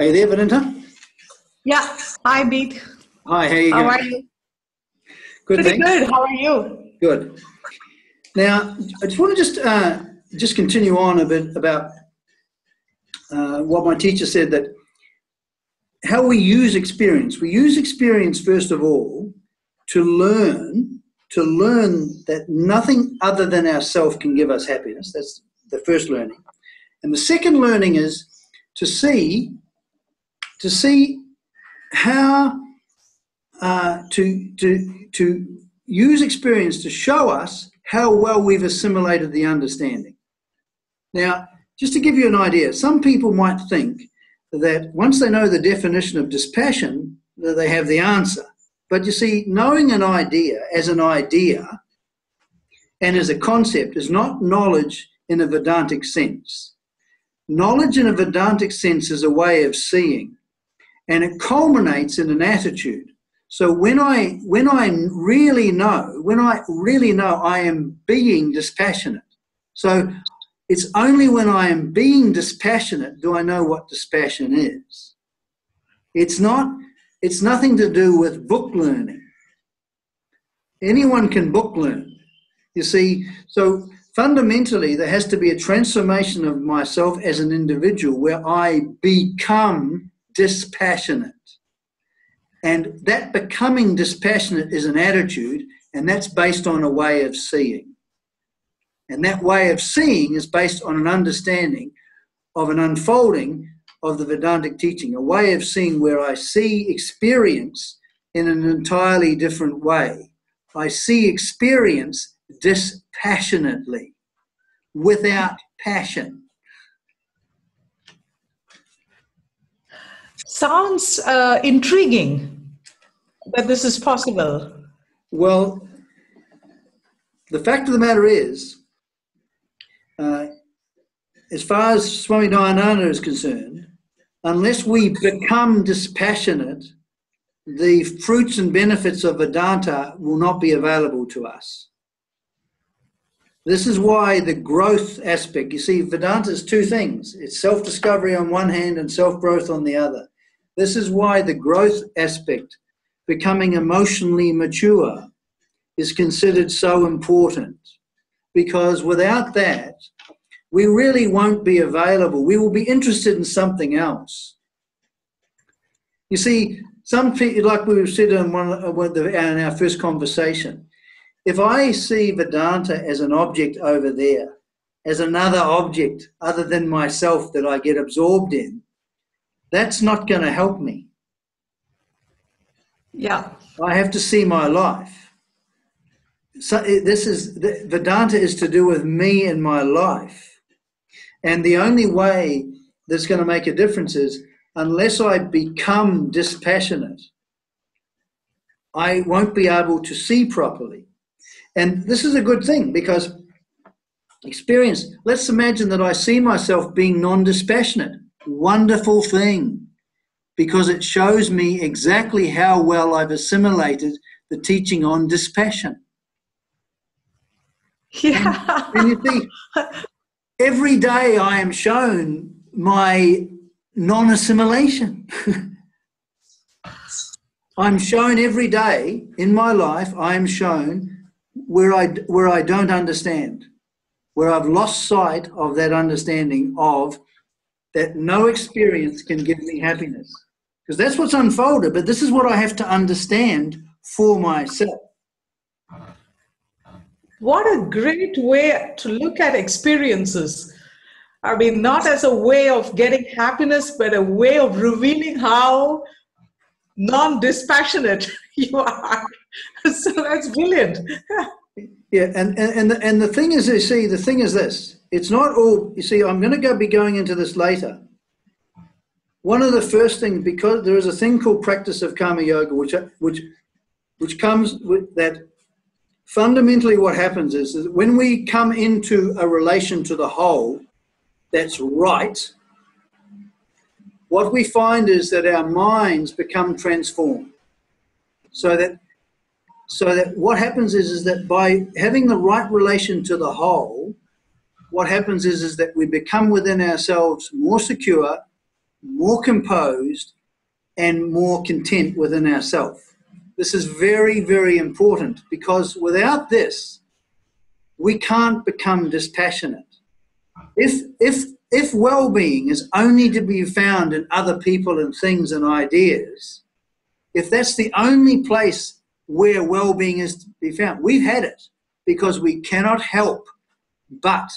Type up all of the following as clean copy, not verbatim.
Are you there, Vedanta? Yeah. Hi, Bede. Hi, how are you How going? are you? Good, Pretty thanks. good. How are you? Good. Now, I just want to just continue on a bit about what my teacher said, that how we use experience. We use experience, first of all, to learn that nothing other than ourself can give us happiness. That's the first learning. And the second learning is to see how to use experience to show us how well we've assimilated the understanding. Now, just to give you an idea, some people might think that once they know the definition of dispassion, that they have the answer. But you see, knowing an idea and as a concept is not knowledge in a Vedantic sense. Knowledge in a Vedantic sense is a way of seeing, and it culminates in an attitude. So when I really know I am being dispassionate. So it's only when I am being dispassionate do I know what dispassion is. It's nothing to do with book learning. Anyone can book learn. You see, so fundamentally there has to be a transformation of myself as an individual where I become dispassionate. And that becoming dispassionate is an attitude, and that's based on a way of seeing. And that way of seeing is based on an understanding of an unfolding of the Vedantic teaching, a way of seeing where I see experience in an entirely different way. I see experience dispassionately, without passion. Sounds intriguing that this is possible. Well, the fact of the matter is, as far as Swami Dayananda is concerned, unless we become dispassionate, the fruits and benefits of Vedanta will not be available to us. This is why the growth aspect, you see, Vedanta is two things. It's self-discovery on one hand and self-growth on the other. This is why the growth aspect, becoming emotionally mature, is considered so important. Because without that, we really won't be available. We will be interested in something else. You see, some people, like we said in our first conversation, if I see Vedanta as an object over there, as another object other than myself that I get absorbed in, that's not going to help me. Yeah. I have to see my life. So Vedanta is to do with me and my life. And the only way that's going to make a difference is unless I become dispassionate, I won't be able to see properly. And this is a good thing because experience, let's imagine that I see myself being non-dispassionate. Wonderful thing, because it shows me exactly how well I've assimilated the teaching on dispassion. Yeah. And you see, every day I am shown my non-assimilation. I'm shown every day in my life, I am shown where I don't understand, where I've lost sight of that understanding of that no experience can give me happiness. Because that's what's unfolded, but this is what I have to understand for myself. What a great way to look at experiences. I mean, not as a way of getting happiness, but a way of revealing how non-dispassionate you are. So that's brilliant. Yeah, and the thing is, you see, the thing is this. It's not all, you see, I'm going to be going into this later. One of the first things, because there is a thing called practice of karma yoga, which comes with that. Fundamentally what happens is that when we come into a relation to the whole that's right, what we find is that our minds become transformed. So that what happens is that by having the right relation to the whole, what happens is that we become within ourselves more secure, more composed, and more content within ourselves. This is very, very important, because without this, we can't become dispassionate. If well-being is only to be found in other people and things and ideas, if that's the only place where well-being is to be found, we've had it, because we cannot help but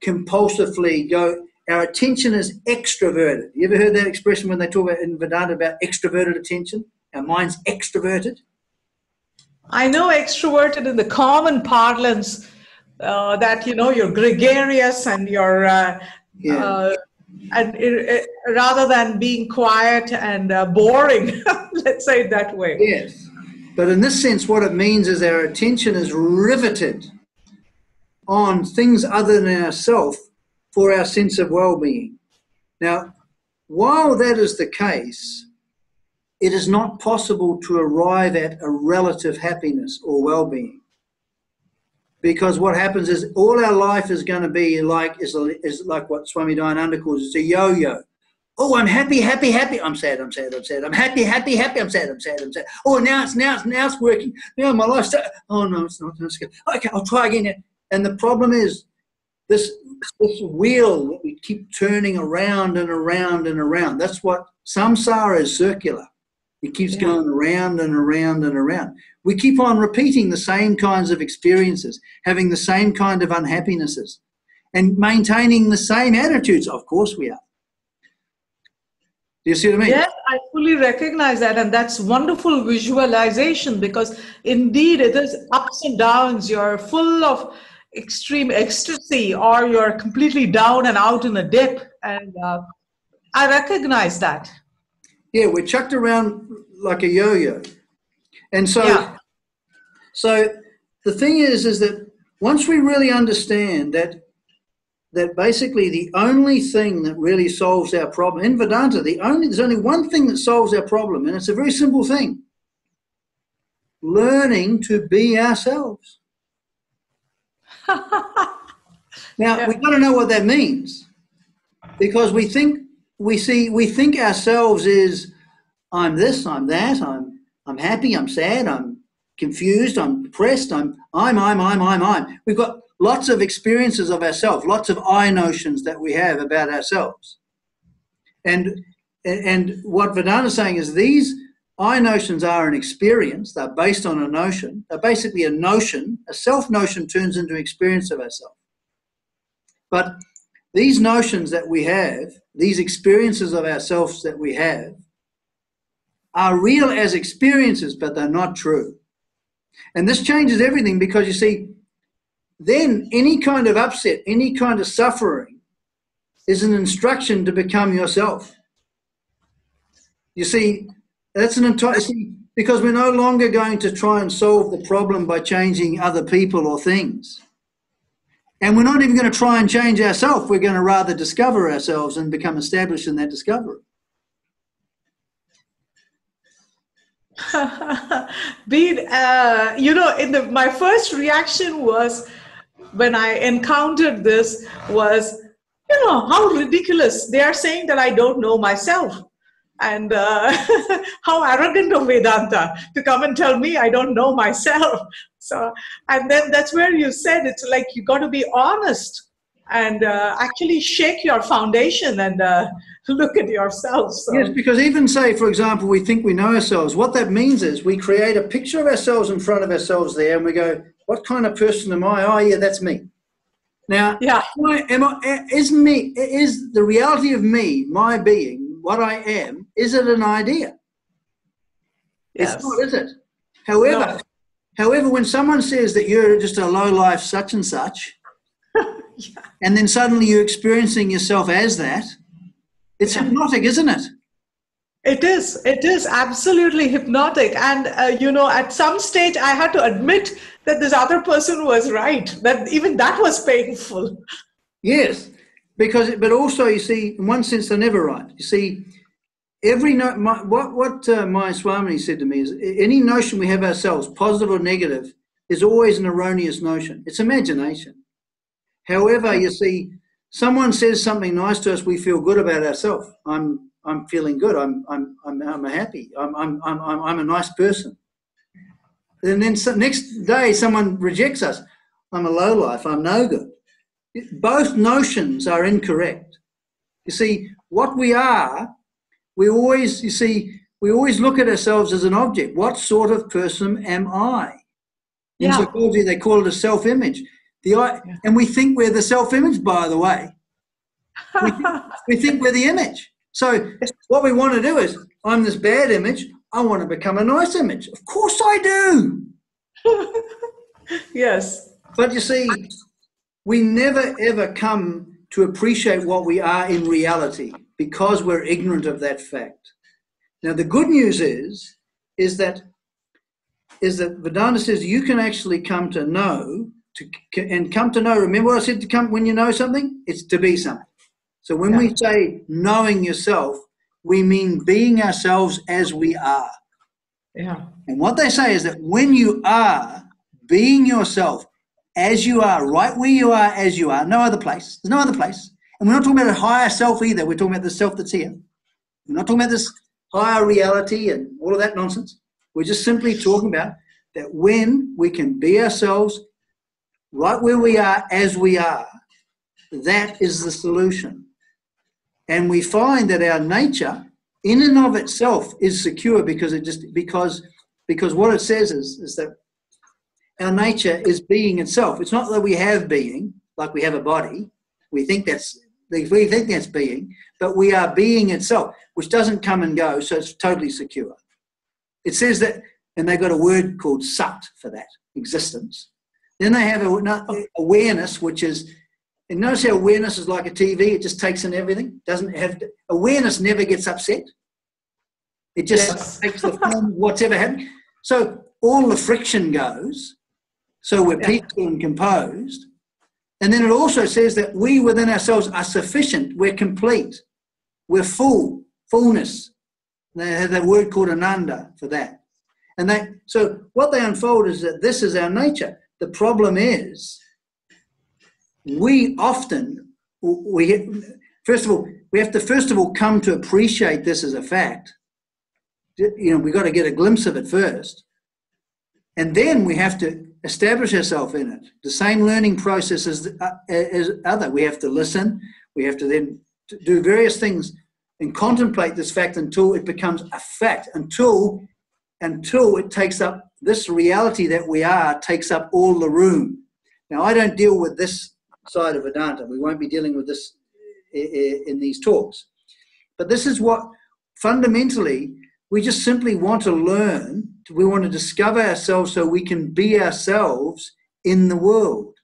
compulsively go. Our attention is extroverted. You ever heard that expression when they talk about in Vedanta about extroverted attention? Our mind's extroverted. I know extroverted in the common parlance, that, you know, you're gregarious and you're, rather than being quiet and boring, let's say it that way. Yes. But in this sense, what it means is our attention is riveted on things other than ourselves for our sense of well-being. Now, while that is the case, it is not possible to arrive at a relative happiness or well-being. Because what happens is all our life is going to be like, is like what Swami Dayananda calls, it's a yo-yo. Oh, I'm happy, happy, happy. I'm sad, I'm sad, I'm sad. I'm happy, happy, happy. I'm sad, I'm sad, I'm sad. Oh, now it's working. Now my life's, oh no, it's not. It's good. Okay, I'll try again. And the problem is this wheel that we keep turning around and around and around. That's what samsara is, circular. It keeps going around and around and around. We keep on repeating the same kinds of experiences, having the same kind of unhappinesses, and maintaining the same attitudes. Of course we are. Do you see what I mean? Yes, I fully recognize that, and that's wonderful visualization, because indeed it is ups and downs. You're full of extreme ecstasy, or you're completely down and out in a dip, and I recognize that. Yeah, we're chucked around like a yo-yo. And so, so the thing is that once we really understand that basically the only thing that really solves our problem, in Vedanta, there's only one thing that solves our problem, and it's a very simple thing. Learning to be ourselves. Now, we've got to know what that means, because we think ourselves is, I'm this, I'm that, I'm happy, I'm sad, I'm confused, I'm depressed, I'm. We've got lots of experiences of ourselves, lots of I notions that we have about ourselves. And what Vedanta is saying is these I notions are an experience, they're based on a notion, they're basically a notion, a self-notion turns into experience of ourselves. But these notions that we have, these experiences of ourselves that we have, are real as experiences, but they're not true. And this changes everything, because you see, then any kind of upset, any kind of suffering is an instruction to become yourself. You see, that's because we're no longer going to try and solve the problem by changing other people or things. And we're not even going to try and change ourselves. We're going to rather discover ourselves and become established in that discovery. Bede, my first reaction was, when I encountered this, was, how ridiculous. They are saying that I don't know myself. And how arrogant of Vedanta to come and tell me I don't know myself. So, and then that's where you said it's like you got to be honest and actually shake your foundation and look at yourself. So. Yes, because even say, for example, we think we know ourselves. What that means is we create a picture of ourselves in front of ourselves there, and we go, what kind of person am I? Oh, yeah, that's me. Now, is the reality of me, my being, what I am, is it an idea? Yes. It's not, is it? However, when someone says that you're just a low-life such and such, and then suddenly you're experiencing yourself as that, it's hypnotic, isn't it? It is absolutely hypnotic. And, at some stage I had to admit that this other person was right, that even that was painful. Yes, but also, you see, in one sense, they're never right. You see, what my Swami said to me is, any notion we have ourselves, positive or negative, is always an erroneous notion. It's imagination. However, you see, someone says something nice to us, we feel good about ourselves. I'm I'm feeling good. I'm happy. I'm a nice person. And then next day someone rejects us. I'm a lowlife. I'm no good. Both notions are incorrect. You see, what we are, we always look at ourselves as an object. What sort of person am I? In psychology, they call it a self-image. And we think we're the self-image, by the way. We think we're the image. So what we want to do is, I'm this bad image, I want to become a nice image. Of course I do. Yes. But you see, we never ever come to appreciate what we are in reality because we're ignorant of that fact. Now, the good news is that Vedanta says you can actually come to know, remember what I said, to come when you know something? It's to be something. So when we say knowing yourself, we mean being ourselves as we are. Yeah. And what they say is that when you are being yourself as you are, right where you are as you are, no other place. There's no other place. And we're not talking about a higher self either. We're talking about the self that's here. We're not talking about this higher reality and all of that nonsense. We're just simply talking about that when we can be ourselves right where we are as we are, that is the solution. And we find that our nature in and of itself is secure because what it says is that our nature is being itself. It's not that we have being, like we have a body. We think that's being, but we are being itself, which doesn't come and go, so it's totally secure. It says that, and they've got a word called sat for that, existence. Then they have awareness, which is, and notice how awareness is like a TV, it just takes in everything. Awareness never gets upset. It just takes the form of whatever happened. So all the friction goes, so we're peaceful and composed. And then it also says that we within ourselves are sufficient, we're complete, we're fullness. They have that word called ananda for that. So what they unfold is that this is our nature. The problem is, we have to first of all come to appreciate this as a fact. We've got to get a glimpse of it first. And then we have to establish ourselves in it. The same learning process as other. We have to listen. We have to then do various things and contemplate this fact until it becomes a fact, until it takes up, this reality that we are takes up all the room. Now, I don't deal with this side of Vedanta. We won't be dealing with this in these talks. But this is what, fundamentally, we just simply want to learn. We want to discover ourselves so we can be ourselves in the world.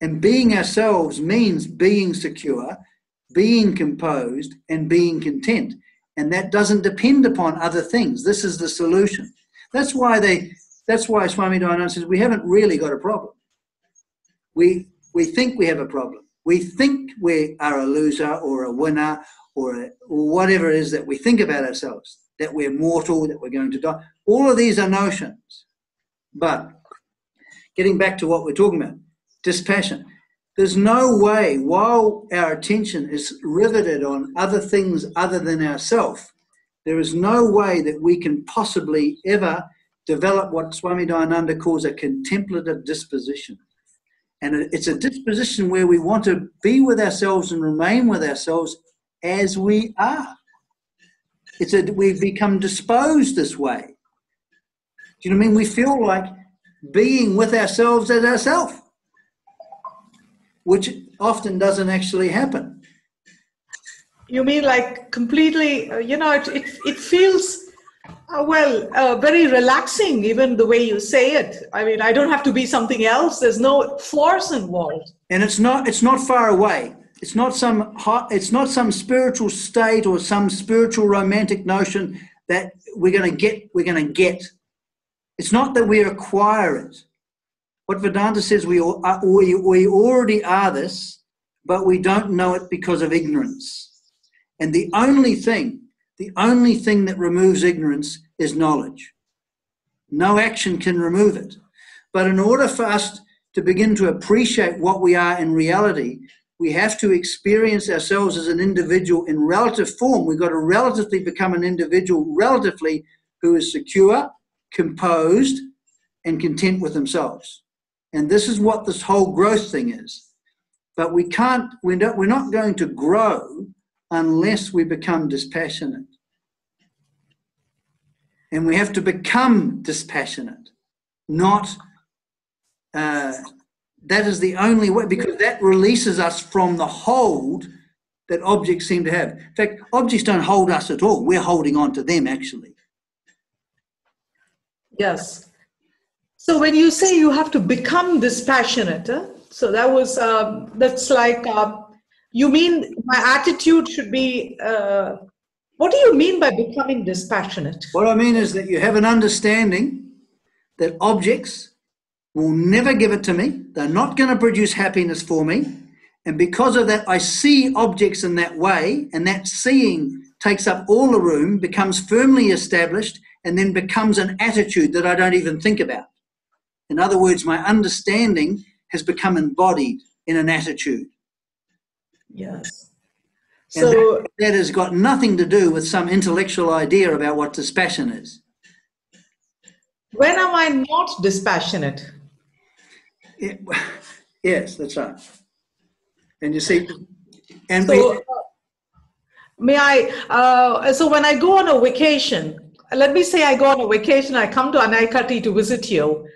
And being ourselves means being secure, being composed, and being content. And that doesn't depend upon other things. This is the solution. That's why Swami Dayananda says we haven't really got a problem. We think we have a problem. We think we are a loser or a winner or whatever it is that we think about ourselves, that we're mortal, that we're going to die. All of these are notions. But getting back to what we're talking about, dispassion. There's no way, while our attention is riveted on other things other than ourselves, there is no way that we can possibly ever develop what Swami Dayananda calls a contemplative disposition. And it's a disposition where we want to be with ourselves and remain with ourselves as we are. We've become disposed this way. Do you know what I mean? We feel like being with ourselves as ourselves, which often doesn't actually happen. You mean like completely, it feels, very relaxing, even the way you say it. I mean, I don't have to be something else. There's no force involved. And it's not far away. It's not some spiritual state or some spiritual romantic notion that we're going to get. It's not that we acquire it. What Vedanta says, we already are this, but we don't know it because of ignorance. And the only thing that removes ignorance is knowledge. No action can remove it. But in order for us to begin to appreciate what we are in reality, we have to experience ourselves as an individual in relative form. We've got to relatively become an individual relatively who is secure, composed, and content with themselves. And this is what this whole growth thing is. But we're not going to grow unless we become dispassionate. And we have to become dispassionate, not, that is the only way, because that releases us from the hold that objects seem to have. In fact, objects don't hold us at all. We're holding on to them, actually. Yes. So when you say you have to become dispassionate, so that was, that's like, you mean my attitude should be, what do you mean by becoming dispassionate? What I mean is that you have an understanding that objects will never give it to me. They're not going to produce happiness for me. And because of that, I see objects in that way, and that seeing takes up all the room, becomes firmly established, and then becomes an attitude that I don't even think about. In other words, my understanding has become embodied in an attitude. Yes. And so that has got nothing to do with some intellectual idea about what dispassion is. When am I not dispassionate? Yes, that's right. And you see, and so, may I, so when I go on a vacation, let me say I go on a vacation, I come to Anaikatti to visit you,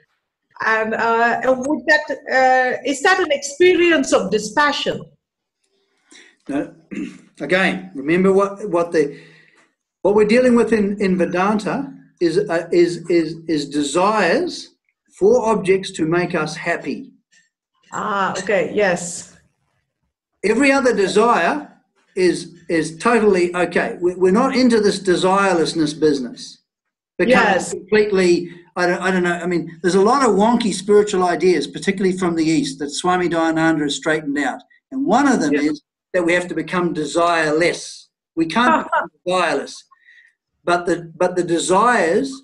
and would that, is that an experience of dispassion? No. Again, remember what we're dealing with in Vedanta is desires for objects to make us happy. Ah, okay, yes. Every other desire is totally okay. We're not into this desirelessness business. Yes. Completely, I don't know. I mean, there's a lot of wonky spiritual ideas, particularly from the East, that Swami Dayananda has straightened out. And one of them is that we have to become desireless. We can't become desireless. But the desires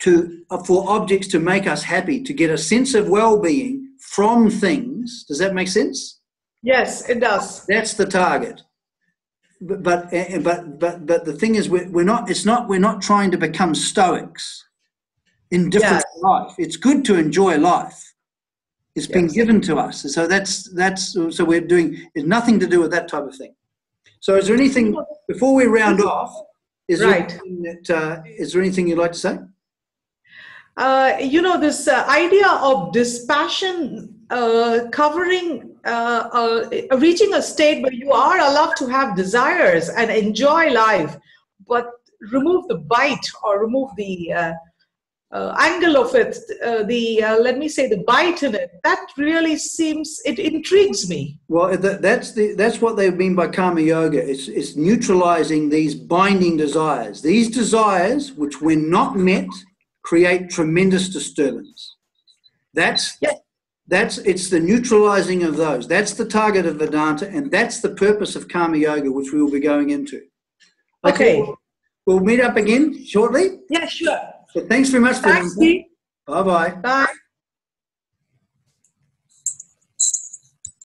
for objects to make us happy, to get a sense of well-being from things, does that make sense? Yes, it does. That's the target. But the thing is, we're not trying to become Stoics, indifferent to life. It's good to enjoy life. It's been given to us. So so we're doing, it's nothing to do with that type of thing. So is there anything, before we round off, is there anything you'd like to say? You know, this idea of dispassion covering, reaching a state where you are allowed to have desires and enjoy life, but remove the bite or remove the angle of it, let me say the bite in it, that really seems, it intrigues me. Well, that's what they mean by karma yoga. It's neutralizing these binding desires. These desires, which when not met, create tremendous disturbance. It's the neutralizing of those. That's the target of Vedanta, and that's the purpose of karma yoga, which we will be going into. Okay. We'll meet up again shortly. Yeah, sure. So thanks very much. Thanks, Steve. Bye-bye. Bye.